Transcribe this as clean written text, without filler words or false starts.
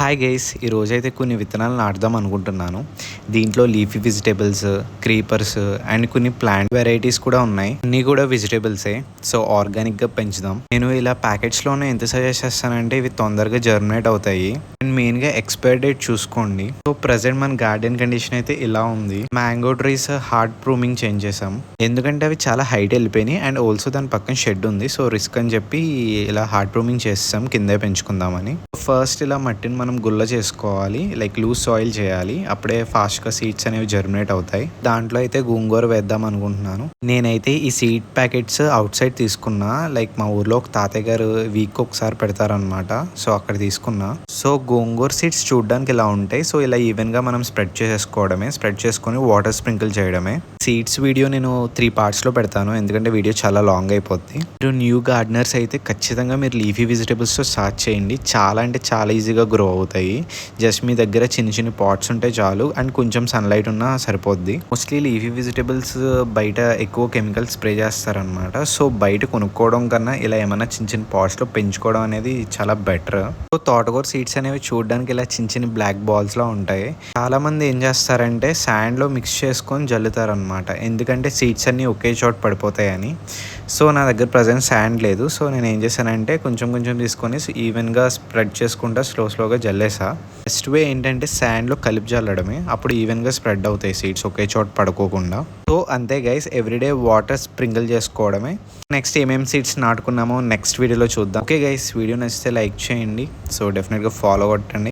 Hi guys, ఈరోజైతే కొన్ని విత్తనాలు నాటుదాం అనుకుంటున్నాను. దీంట్లో లీఫీ వెజిటేబుల్స్, క్రీపర్స్ అండ్ కొన్ని ప్లాంట్ వెరైటీస్ కూడా ఉన్నాయి. అన్నీ కూడా వెజిటేబుల్సే. సో ఆర్గానిక్గా పెంచుదాం. నేను ఇలా ప్యాకెట్స్లోనే ఎంత సజెస్ట్ చేస్తానంటే ఇవి తొందరగా జర్మినేట్ అవుతాయి అండ్ మెయిన్గా ఎక్స్పైర్ డేట్ చూసుకోండి. సో ప్రజెంట్ మన గార్డెన్ కండిషన్ అయితే ఇలా ఉంది. మ్యాంగో ట్రీస్ హార్డ్ ప్రూమింగ్ చేంజ్ చేసాం, ఎందుకంటే అవి చాలా హైట్ వెళ్ళిపోయినాయి అండ్ ఆల్సో దాని పక్కన షెడ్ ఉంది. సో రిస్క్ అని చెప్పి ఇలా హార్డ్ ప్రూమింగ్ చేస్తాం, కిందే పెంచుకుందామని. ఫస్ట్ ఇలా మట్టిని మనం గుల్ల చేసుకోవాలి, లైక్ లూజ్ సాయిల్ చేయాలి. అప్పుడే ఫాస్ట్గా సీడ్స్ అనేవి జర్మినేట్ అవుతాయి. దాంట్లో అయితే గోంగూర వేద్దాం అనుకుంటున్నాను. నేనైతే ఈ సీడ్ ప్యాకెట్స్ అవుట్ సైడ్ తీసుకున్నా. లైక్ మా ఊర్లో ఒక తాతయ్య గారు వీక్ ఒకసారి పెడతారనమాట. సో అక్కడ తీసుకున్నా. సో గోంగూర సీడ్స్ చూడడానికి ఇలా ఉంటాయి. సో ఇలా ఈవెన్గా మనం స్ప్రెడ్ చేసేసుకోవడమే, స్ప్రెడ్ చేసుకొని వాటర్ స్ప్రింకిల్ చేయడమే. సీడ్స్ వీడియో నేను 3 పార్ట్స్లో పెడతాను, ఎందుకంటే వీడియో చాలా లాంగ్ అయిపోద్ది. మీరు న్యూ గార్డెనర్స్ అయితే ఖచ్చితంగా మీరు లీఫీ వెజిటేబుల్స్తో స్టార్ట్ చేయండి. చాలా అంటే చాలా ఈజీగా గ్రో అవుతాయి. జస్ట్ మీ దగ్గర చిన్న చిన్న పాట్స్ ఉంటే చాలు అండ్ కొంచెం సన్లైట్ ఉన్నా సరిపోద్ది. మోస్ట్లీ లీఫీ వెజిటేబుల్స్ బయట ఎక్కువ కెమికల్స్ స్ప్రే చేస్తారనమాట. సో బయట కొనుక్కోవడం కన్నా ఇలా ఏమైనా చిన్న చిన్న పాట్స్లో పెంచుకోవడం అనేది చాలా బెటర్. సో తోటకూర సీడ్స్ అనేవి చూడడానికి ఇలా చిన్న చిన్న బ్లాక్ బాల్స్లో ఉంటాయి. చాలా మంది ఏం చేస్తారంటే శాండ్లో మిక్స్ చేసుకొని జల్లుతారనమాట, ఎందుకంటే సీడ్స్ అన్నీ ఒకే చోట పడిపోతాయని. సో నా దగ్గర ప్రజెంట్ శాండ్ లేదు. సో నేను ఏం చేశానంటే కొంచెం కొంచెం తీసుకొని ఈవెన్గా స్ప్రెడ్ చేసుకుంటా స్లోగా జల్లేసా. బెస్ట్ వే ఏంటంటే శాండ్లో కలిపి జల్లడమే, అప్పుడు ఈవెన్గా స్ప్రెడ్ అవుతాయి సీడ్స్ ఒకే చోట పడుకోకుండా. సో అంతే గైస్, ఎవ్రీడే వాటర్ స్ప్రింకిల్ చేసుకోవడమే. నెక్స్ట్ ఏమేమి సీడ్స్ నాటుకున్నామో నెక్స్ట్ వీడియోలో చూద్దాం. ఓకే గైస్, వీడియో నచ్చితే లైక్ చేయండి. సో డెఫినెట్గా ఫాలో కొట్టండి.